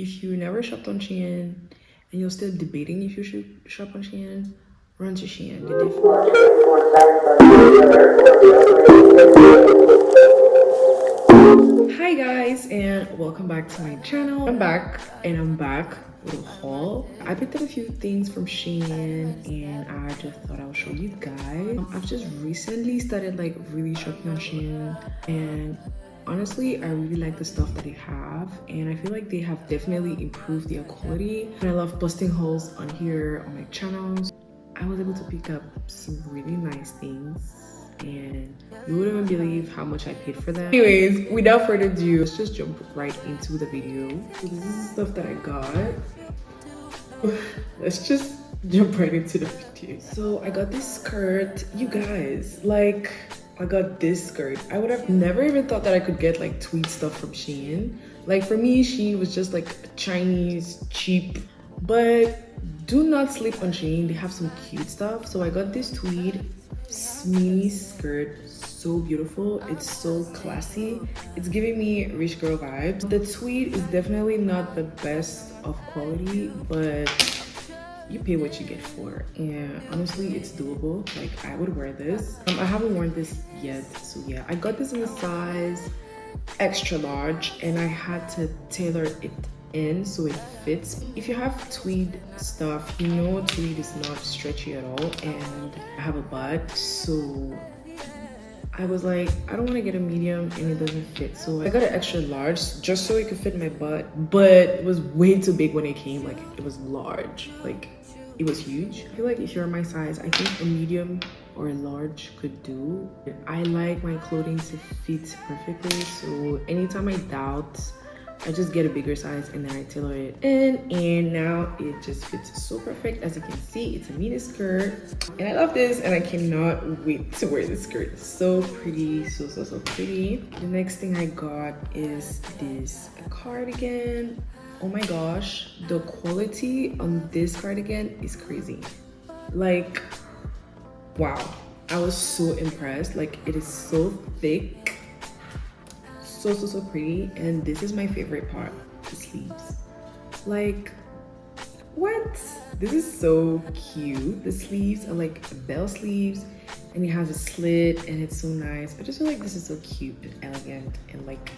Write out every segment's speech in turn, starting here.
If you never shopped on Shein and you're still debating if you should shop on Shein, run to Shein. Hi guys, and welcome back to my channel. I'm back with a haul. I picked up a few things from Shein and I just thought I'll show you guys. I've just recently started like really shopping on Shein, and honestly I really like the stuff that they have, and I feel like they have definitely improved their quality. And I love posting hauls on here on my channels. I was able to pick up some really nice things and you wouldn't even believe how much I paid for them. Anyways, without further ado, let's just jump right into the video. So this is the stuff that I got. Let's just jump right into the video. So I got this skirt. You guys, like, I got this skirt. I would have never even thought that I could get like tweed stuff from Shein. Like for me, Shein was just like Chinese, cheap. But do not sleep on Shein. They have some cute stuff. So I got this tweed mini skirt, so beautiful. It's so classy. It's giving me rich girl vibes. The tweed is definitely not the best of quality, but you pay what you get for, and honestly it's doable. Like I would wear this. I haven't worn this yet, so yeah, I got this in a size extra large and I had to tailor it in so it fits. If you have tweed stuff, you know tweed is not stretchy at all, and I have a butt, so I was like, I don't want to get a medium and it doesn't fit, so I got an extra large just so it could fit my butt, but it was way too big when it came. Like it was large, like it was huge. I feel like if you're my size, I think a medium or a large could do. I like my clothing to fit perfectly, so anytime I doubt, I just get a bigger size and then I tailor it in, and now it just fits so perfect. As you can see, it's a mini skirt and I love this and I cannot wait to wear this skirt. So pretty, so pretty. The next thing I got is this cardigan. Oh my gosh, the quality on this cardigan is crazy. Like, wow, I was so impressed. Like it is so thick, so pretty, and this is my favorite part, the sleeves. Like, what? This is so cute. The sleeves are like bell sleeves and it has a slit and it's so nice. I just feel like this is so cute and elegant, and like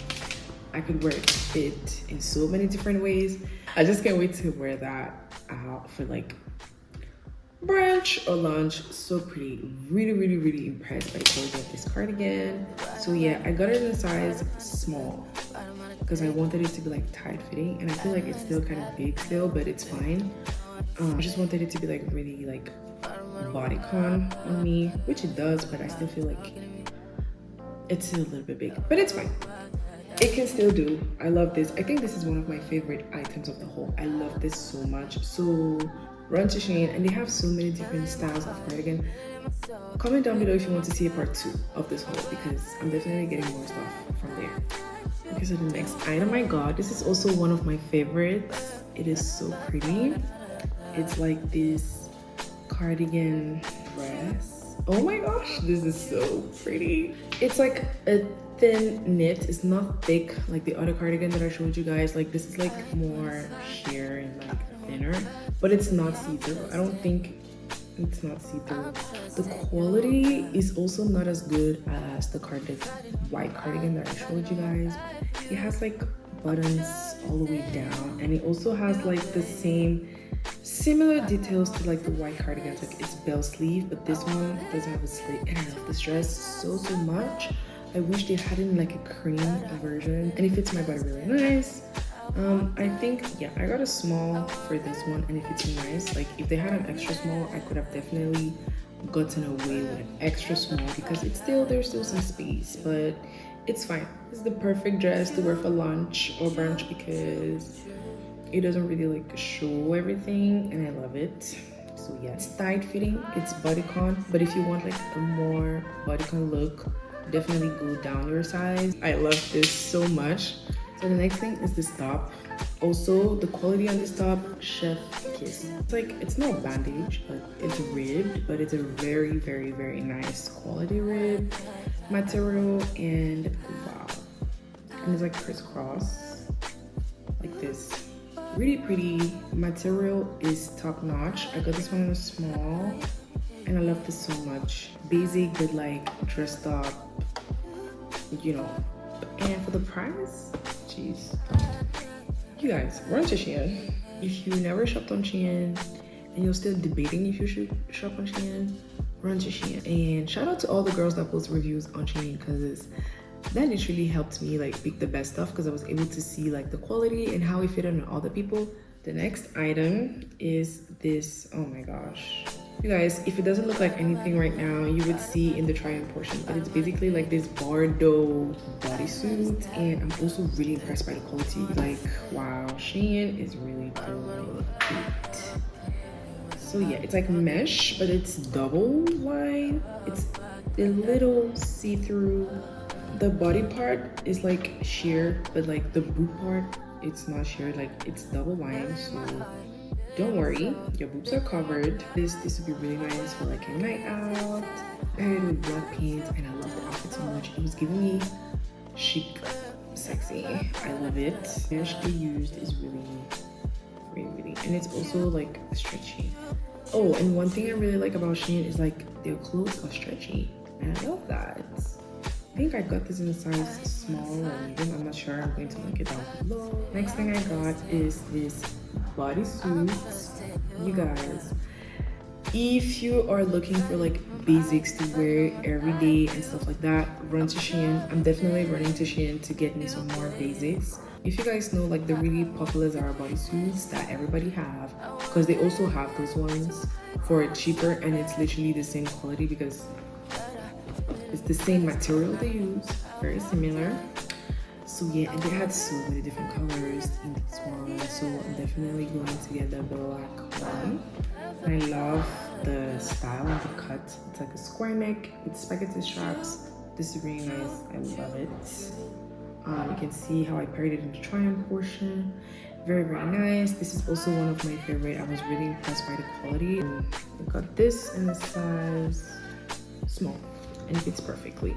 I could wear it in so many different ways. I just can't wait to wear that out for like brunch or lunch. So pretty. Really impressed by the quality of this cardigan. So yeah, I got it in a size small because I wanted it to be like tight fitting, and I feel like it's still kind of big still, but it's fine. I just wanted it to be like really like bodycon on me, which it does, but I still feel like it's still a little bit big, but it's fine. It can still do. I love this. I think this is one of my favorite items of the haul. I love this so much. So run to Shein, and they have so many different styles of cardigan. Comment down below if you want to see a part 2 of this haul, because I'm definitely getting more stuff from there. Okay, so the next item I got, this is also one of my favorites. It is so pretty. It's like this cardigan dress. Oh my gosh, this is so pretty. It's like a thin knit. It's not thick like the other cardigan that I showed you guys. Like this is like more sheer and like thinner, but it's not see-through. I don't think it's not see-through. The quality is also not as good as the white cardigan that I showed you guys. It has like buttons all the way down, and it also has like the similar details to like the white cardigans. Like it's bell sleeve, but this one doesn't have a slit, and I love this dress so much. I wish they had it in like a cream version, and it fits my body really nice. I think, yeah, I got a small for this one and it fits me nice. Like if they had an extra small, I could have definitely gotten away with an extra small because there's still some space, but it's fine. This is the perfect dress to wear for lunch or brunch because it doesn't really like show everything, and I love it. So yeah, it's tight fitting, it's bodycon, but if you want like a more bodycon look, definitely go down your size. I love this so much. So the next thing is this top. Also, the quality on this top, chef kiss. It's like, it's not bandage, but it's ribbed, but it's a very nice quality rib material, and wow. And it's like crisscross like this. really pretty. Material is top notch. I got this one in a small and I love this so much. Basic but like dressed up, you know. And for the price, jeez. You guys, run to Shein. If you never shopped on Shein and you're still debating if you should shop on Shein, run to Shein. And shout out to all the girls that post reviews on Shein, because that literally helped me like pick the best stuff, because I was able to see like the quality and how it fit on other people. The next item is this. Oh my gosh, you guys, if it doesn't look like anything right now, you would see in the try-on portion, but it's basically like this Bordeaux bodysuit, and I'm also really impressed by the quality. Like, wow, Shein is really cute. So yeah, it's like mesh, but it's double line. It's a little see-through. The body part is like sheer, but like the boot part, it's not sheer, like it's double line. So don't worry, your boobs are covered. This would be really nice for like a night out. Paired with black pants, and I love the outfit so much. It was giving me chic, sexy. I love it. The mesh they used is really, and it's also like stretchy. Oh, and one thing I really like about Shein is like their clothes are stretchy, and I love that. I think I got this in a size small or medium. I'm not sure. I'm going to link it down below. Next thing I got is this bodysuit. You guys, if you are looking for like basics to wear every day and stuff like that, run to Shein. I'm definitely running to Shein to get me some more basics. If you guys know like the really popular Zara bodysuits that everybody have, because they also have those ones for cheaper, and it's literally the same quality because it's the same material they use, very similar. So yeah, and they had so many different colors in this one, so I'm definitely going to get the black one. And I love the style of the cut. It's like a square neck with spaghetti straps. This is really nice. I love it. You can see how I paired it in the try-on portion. Very nice. This is also one of my favorite. I was really impressed by the quality. I got this in a size small, and it fits perfectly.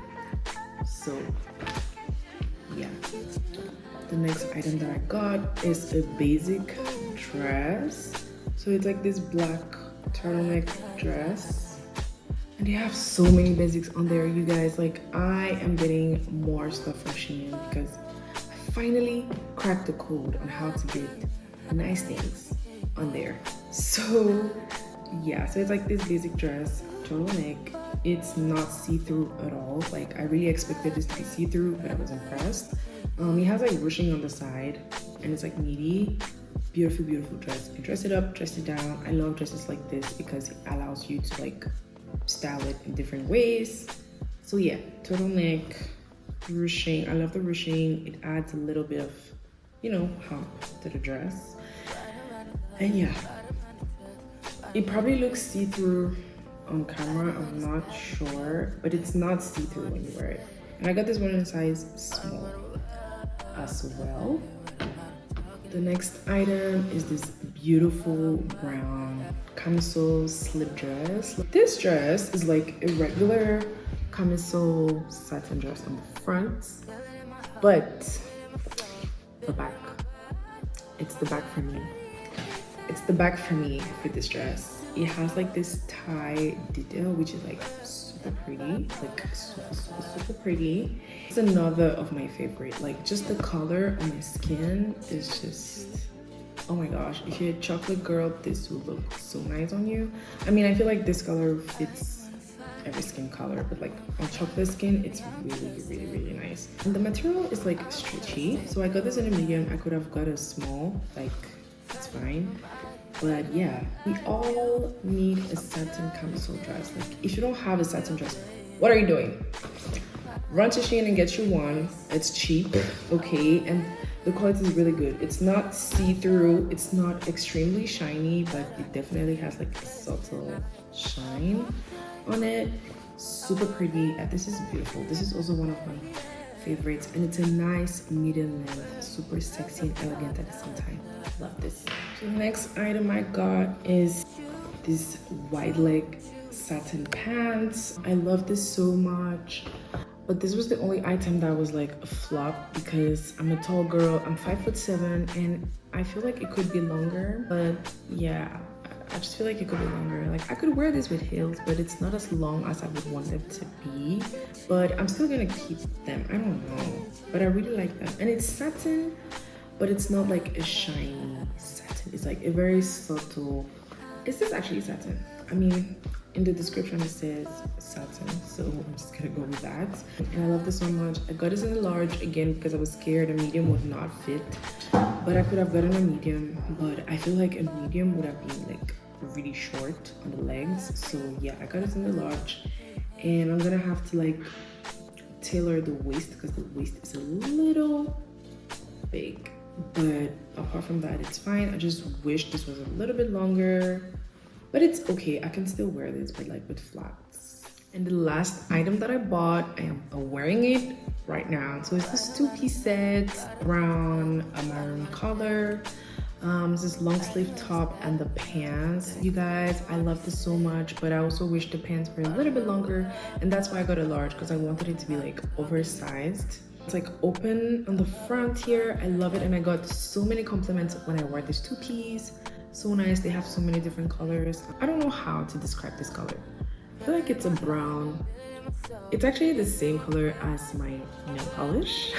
So yeah, the next item that I got is a basic dress. So it's like this black turtleneck dress, and they have so many basics on there, you guys. Like, I am getting more stuff from Shein because I finally cracked the code on how to get nice things on there. So yeah, so it's like this basic dress, turtleneck. It's not see-through at all. Like, I really expected this to be see-through, but I was impressed. It has like ruching on the side, and it's like meaty. Beautiful dress. I dress it up, dress it down. I love dresses like this because it allows you to like style it in different ways. So yeah, turtleneck, ruching. I love the ruching. It adds a little bit of, you know, hump to the dress. And yeah, it probably looks see-through on camera, I'm not sure, but it's not see-through when you wear it. And I got this one in a size small as well. The next item is this beautiful brown camisole slip dress. This dress is like a regular camisole satin dress on the front, but the back, it's the back for me. It's the back for me with this dress. It has like this tie detail, which is like super pretty, like super pretty. It's another of my favorite. Like, just the color on my skin is just, oh my gosh. If you're a chocolate girl, this will look so nice on you. I mean, I feel like this color fits every skin color, but like on chocolate skin, it's really nice. And the material is like stretchy. So I got this in a medium. I could have got a small, like it's fine. But yeah, we all need a satin camisole dress. Like, if you don't have a satin dress, what are you doing? Run to Shein and get you one. It's cheap, okay, and the quality is really good. It's not see-through, it's not extremely shiny, but it definitely has like a subtle shine on it. Super pretty, and this is beautiful. This is also one of my favorites, and it's a nice medium length, super sexy and elegant at the same time. Love this. So the next item I got is this wide leg satin pants. I love this so much. But this was the only item that was like a flop because I'm a tall girl, I'm 5'7", and I feel like it could be longer. But yeah, I just feel like it could be longer. Like I could wear this with heels, but it's not as long as I would want them to be. But I'm still gonna keep them. I don't know, but I really like them. And it's satin, but it's not like a shiny satin. It's like a very subtle. Is this actually satin? I mean, in the description it says satin, so I'm just gonna go with that. And I love this so much. I got this in a large again because I was scared a medium would not fit, but I could have gotten a medium, but I feel like a medium would have been like really short on the legs. So yeah, I got it in the large, and I'm gonna have to like tailor the waist because the waist is a little big, but apart from that it's fine. I just wish this was a little bit longer, but it's okay. I can still wear this, but like with flats. And the last item that I bought, I am wearing it right now. So it's this two-piece set, brown, a maroon color. This long sleeve top and the pants. You guys, I love this so much, but I also wish the pants were a little bit longer, and that's why I got a large, because I wanted it to be like oversized. It's like open on the front here. I love it, and I got so many compliments when I wore this two-piece. So nice. They have so many different colors. I don't know how to describe this color. I feel like it's a brown. It's actually the same color as my nail polish.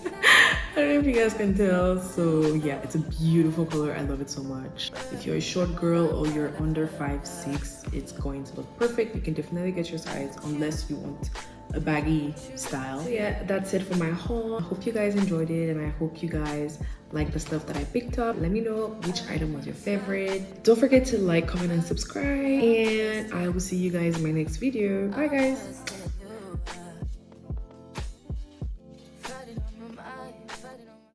I don't know if you guys can tell. So yeah, it's a beautiful color. I love it so much. If you're a short girl or you're under 5'6", it's going to look perfect. You can definitely get your size unless you want a baggy style. So yeah, that's it for my haul. I hope you guys enjoyed it, and I hope you guys like the stuff that I picked up. Let me know which item was your favorite. Don't forget to like, comment, and subscribe, and I will see you guys in my next video. Bye guys.